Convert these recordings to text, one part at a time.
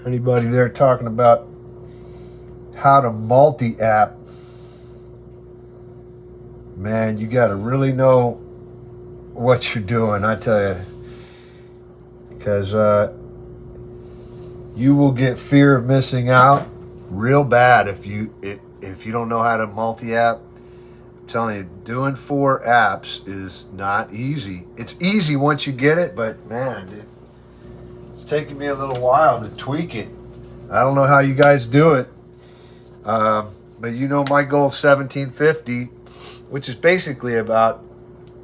Anybody there talking about how to multi-app? Man, you got to really know what you're doing, I tell you, because you will get fear of missing out real bad if you don't know how to multi-app. I'm telling you, doing 4 apps is not easy. It's easy once you get it, but man, it's taking me a little while to tweak it. I don't know how you guys do it, but you know my goal is 1750, which is basically about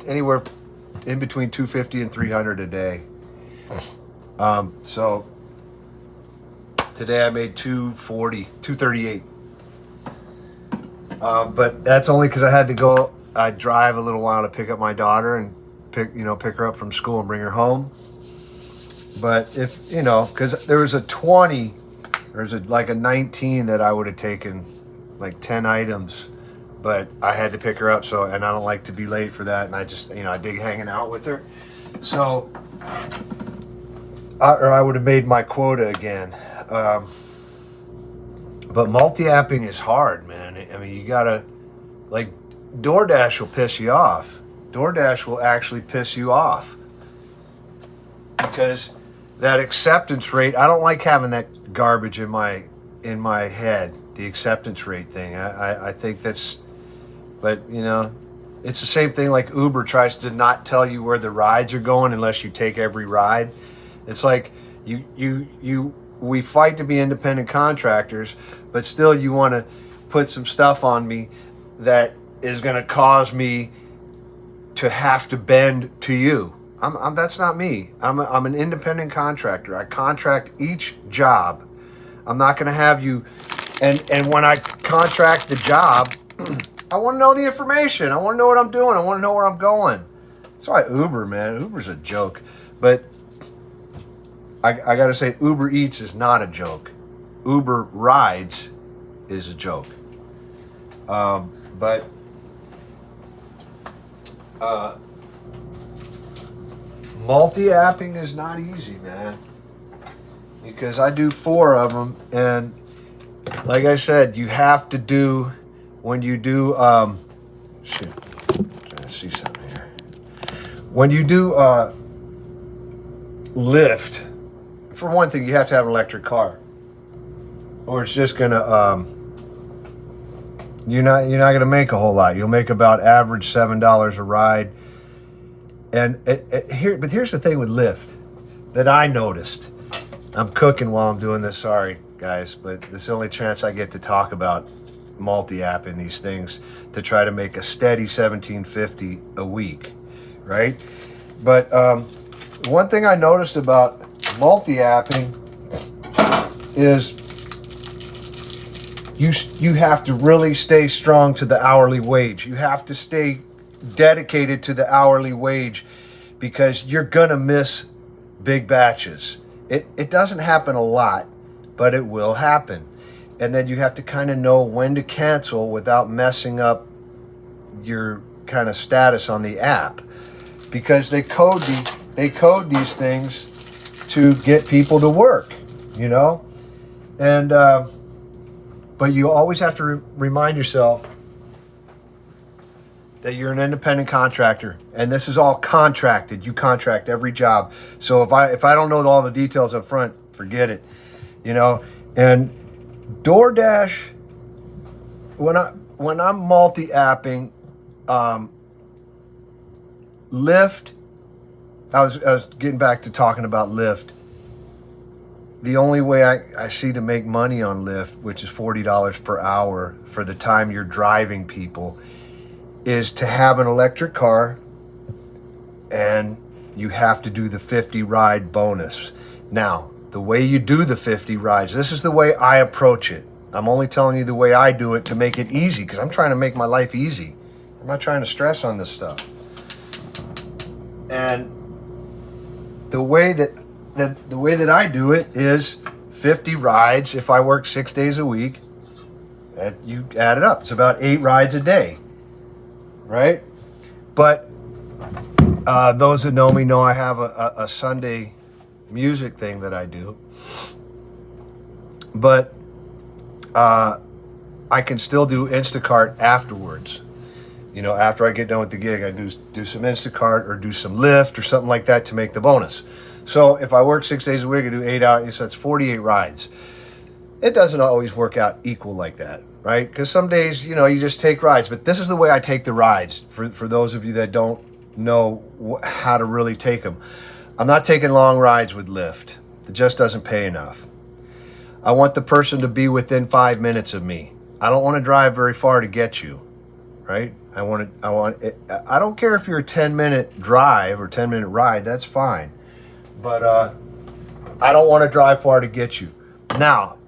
anywhere in between 250 and 300 a day. So today I made 238. But that's only because I had to go. I drive a little while to pick up my daughter and pick her up from school and bring her home. But if because there was a 20, there's like a 19 that I would have taken, like 10 items, but I had to pick her up. So, and I don't like to be late for that. And I just, I dig hanging out with her. So, or I would have made my quota again. But multi-apping is hard, man. I mean, you gotta, like, DoorDash will piss you off. DoorDash will actually piss you off because that acceptance rate, I don't like having that garbage in my head, the acceptance rate thing. I think that's, but it's the same thing like Uber tries to not tell you where the rides are going unless you take every ride. It's like we fight to be independent contractors, but still you want to put some stuff on me that is going to cause me to have to bend to you. That's not me. I'm an independent contractor. I contract each job. I'm not going to have you. And when I contract the job, I want to know the information. I want to know what I'm doing. I want to know where I'm going. That's why Uber, man. Uber's a joke. But I got to say, Uber Eats is not a joke. Uber Rides is a joke. But multi-apping is not easy, man. Because I do 4 of them, and like I said, you have to do, when you do, I'm trying to see something here. When you do Lyft, for one thing, you have to have an electric car, or it's just gonna you're not gonna make a whole lot. You'll make about average $7 a ride. And here's the thing with Lyft that I noticed. I'm cooking while I'm doing this. Sorry, guys, but this is the only chance I get to talk about multi-apping these things to try to make a steady 1750 a week, right? But one thing I noticed about multi-apping is you have to really stay strong to the hourly wage. You have to stay dedicated to the hourly wage because you're gonna miss big batches. It doesn't happen a lot, but it will happen. And then you have to kind of know when to cancel without messing up your kind of status on the app, because they code these things to get people to work, and but you always have to remind yourself that you're an independent contractor, and this is all contracted. You contract every job. So if I don't know all the details up front, forget it, And DoorDash, when I'm multi-apping, Lyft, I was getting back to talking about Lyft. The only way I see to make money on Lyft, which is $40 per hour for the time you're driving people, is to have an electric car, and you have to do the 50 ride bonus. Now, the way you do the 50 rides, this is the way I approach it. I'm only telling you the way I do it to make it easy, because I'm trying to make my life easy. I'm not trying to stress on this stuff. And the way that I do it is 50 rides. If I work 6 days a week, you add it up. It's about 8 rides a day, right? But those that know me know I have a Sunday music thing that I do. but I can still do Instacart afterwards. You know, after I get done with the gig, I do some Instacart or do some Lyft or something like that to make the bonus. So if I work 6 days a week, I do 8 hours, so that's 48 rides. It doesn't always work out equal like that, right? Because some days, you know, you just take rides. But this is the way I take the rides for those of you that don't know how to really take them. I'm not taking long rides with Lyft. It just doesn't pay enough. I want the person to be within 5 minutes of me. I don't want to drive very far to get you, right? I don't care if you're a 10-minute drive or 10-minute ride, that's fine. But I don't want to drive far to get you. Now,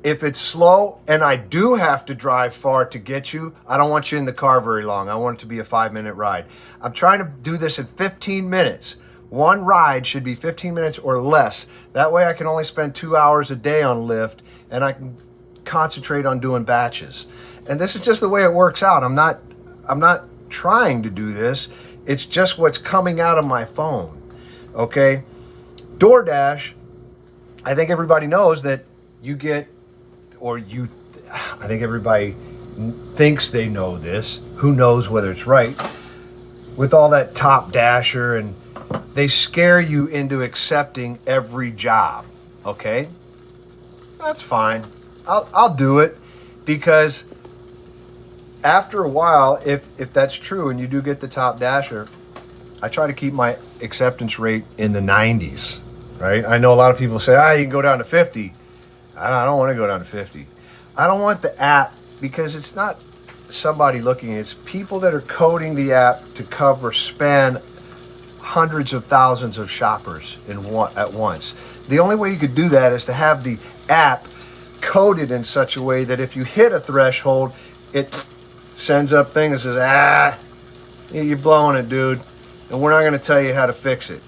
if it's slow and I do have to drive far to get you, I don't want you in the car very long. I want it to be a 5-minute ride. I'm trying to do this in 15 minutes. One ride should be 15 minutes or less. That way I can only spend 2 hours a day on Lyft and I can concentrate on doing batches. And this is just the way it works out. I'm not trying to do this. It's just what's coming out of my phone. Okay? DoorDash, I think everybody knows that you get, I think everybody thinks they know this. Who knows whether it's right? With all that top dasher, and they scare you into accepting every job. Okay? That's fine. I'll do it, because after a while, if that's true and you do get the top dasher, I try to keep my acceptance rate in the 90s, right? I know a lot of people say, you can go down to 50. I don't want to go down to 50. I don't want the app, because it's not somebody looking, it's people that are coding the app to span hundreds of thousands of shoppers at once. The only way you could do that is to have the app coded in such a way that if you hit a threshold, it sends up things that says, you're blowing it, dude. And we're not going to tell you how to fix it,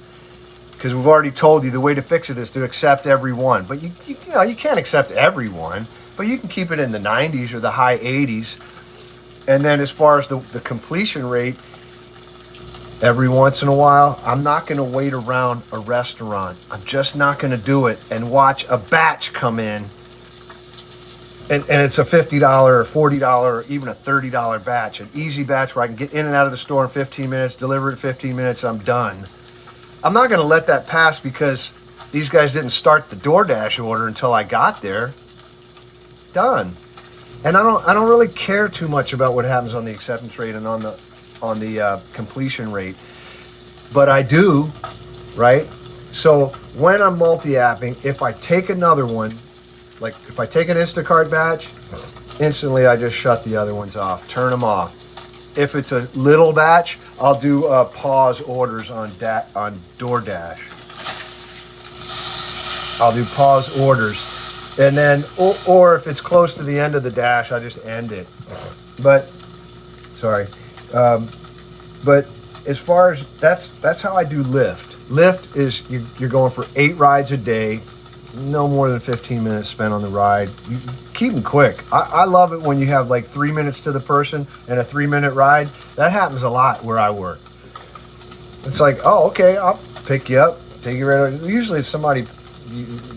because we've already told you the way to fix it is to accept everyone. But you can't accept everyone, but you can keep it in the 90s or the high 80s. And then as far as the completion rate, every once in a while, I'm not going to wait around a restaurant. I'm just not going to do it and watch a batch come in. And it's a $50 or $40 or even a $30 batch, an easy batch where I can get in and out of the store in 15 minutes, deliver it in 15 minutes, I'm done. I'm not going to let that pass because these guys didn't start the DoorDash order until I got there. Done. And I don't really care too much about what happens on the acceptance rate and on the completion rate, but I do, right? So when I'm multi-apping, if I take another one, like if I take an Instacart batch, instantly I just shut the other ones off, turn them off. If it's a little batch, I'll do pause orders on DoorDash. I'll do pause orders, and then or if it's close to the end of the dash, I just end it. But as far as that's how I do Lyft. Lyft is you're going for 8 rides a day. No more than 15 minutes spent on the ride. You keep them quick. I love it when you have like 3 minutes to the person and a 3-minute ride. That happens a lot where I work. It's like, okay, I'll pick you up, take you right over. Usually it's somebody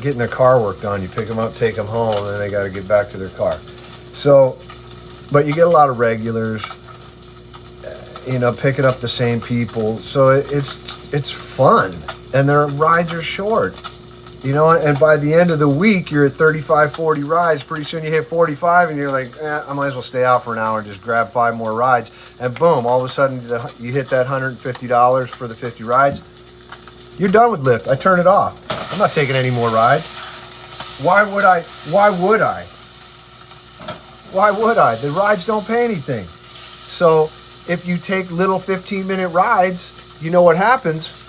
getting their car work done. You pick them up, take them home, and then they got to get back to their car. So, but you get a lot of regulars, picking up the same people. So it's fun, and their rides are short. And by the end of the week, you're at 35, 40 rides. Pretty soon you hit 45, and you're like, I might as well stay out for an hour and just grab 5 more rides. And boom, all of a sudden you hit that $150 for the 50 rides. You're done with Lyft. I turn it off. I'm not taking any more rides. Why would I? The rides don't pay anything. So if you take little 15-minute rides, you know what happens?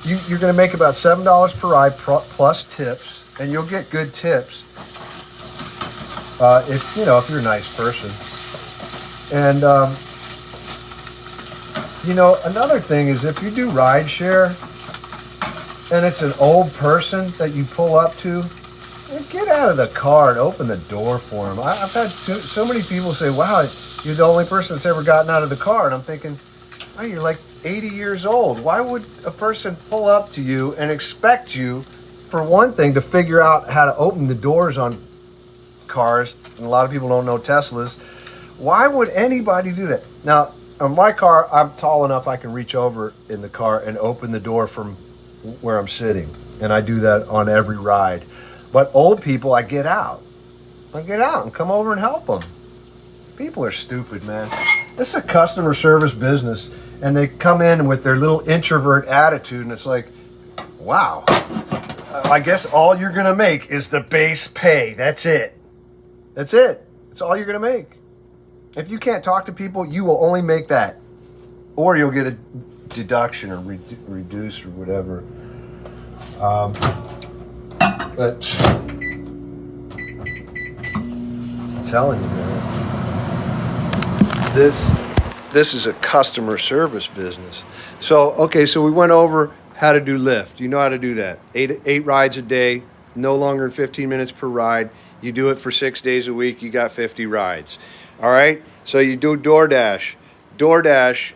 You're going to make about $7 per ride plus tips, and you'll get good tips if you're a nice person. And another thing is if you do ride share and it's an old person that you pull up to, get out of the car and open the door for them. I've had so many people say, "Wow, you're the only person that's ever gotten out of the car," and I'm thinking, "Oh, you're like 80 years old. Why would a person pull up to you and expect you for one thing, to figure out how to open the doors on cars, and a lot of people don't know Teslas. Why would anybody do that? Now, on my car, I'm tall enough I can reach over in the car and open the door from where I'm sitting. And I do that on every ride. But old people, I get out. I get out and come over and help them. People are stupid, man. This is a customer service business, and they come in with their little introvert attitude, and it's like, wow. I guess all you're gonna make is the base pay. That's it. That's it. That's all you're gonna make. If you can't talk to people, you will only make that, or you'll get a deduction or reduce or whatever. But I'm telling you, man, this is a customer service business. So okay, so we went over how to do Lyft. You know how to do that. Eight rides a day, no longer than 15 minutes per ride. You do it for 6 days a week, you got 50 rides. All right, so you do DoorDash. DoorDash,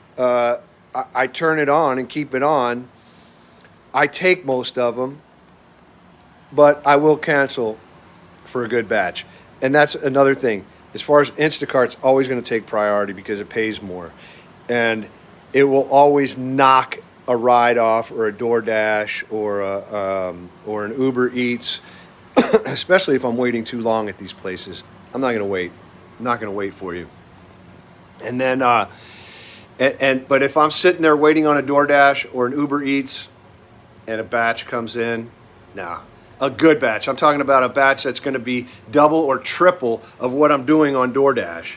I turn it on and keep it on. I take most of them, but I will cancel for a good batch. And that's another thing. As far as Instacart's always going to take priority because it pays more. And it will always knock a ride off, or a DoorDash, or an Uber Eats, especially if I'm waiting too long at these places. I'm not going to wait. I'm not going to wait for you. And then, but if I'm sitting there waiting on a DoorDash or an Uber Eats, and a batch comes in, nah, a good batch. I'm talking about a batch that's going to be double or triple of what I'm doing on DoorDash.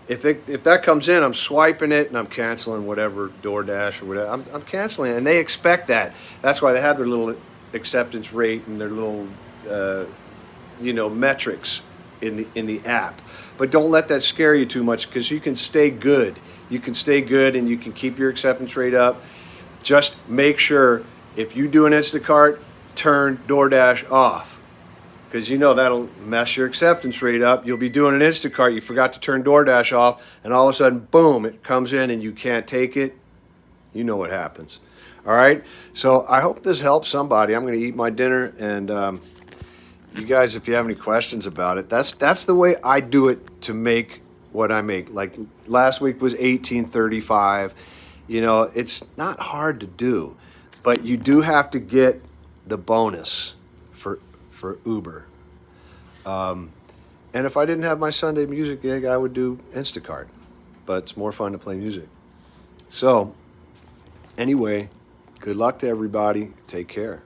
If that comes in, I'm swiping it and I'm canceling whatever DoorDash or whatever. I'm canceling it, and they expect that. That's why they have their little acceptance rate and their little, metrics in the app. But don't let that scare you too much, because you can stay good. You can stay good and you can keep your acceptance rate up. Just make sure, if you do an Instacart, turn DoorDash off, because that'll mess your acceptance rate up. You'll be doing an Instacart, you forgot to turn DoorDash off, and all of a sudden, boom, it comes in and you can't take it. You know what happens. All right, so I hope this helps somebody. I'm going to eat my dinner, and you guys, if you have any questions about it, that's the way I do it to make what I make. Like last week was $18.35. It's not hard to do, but you do have to get the bonus for Uber. And if I didn't have my Sunday music gig, I would do Instacart, but it's more fun to play music. So anyway, good luck to everybody. Take care.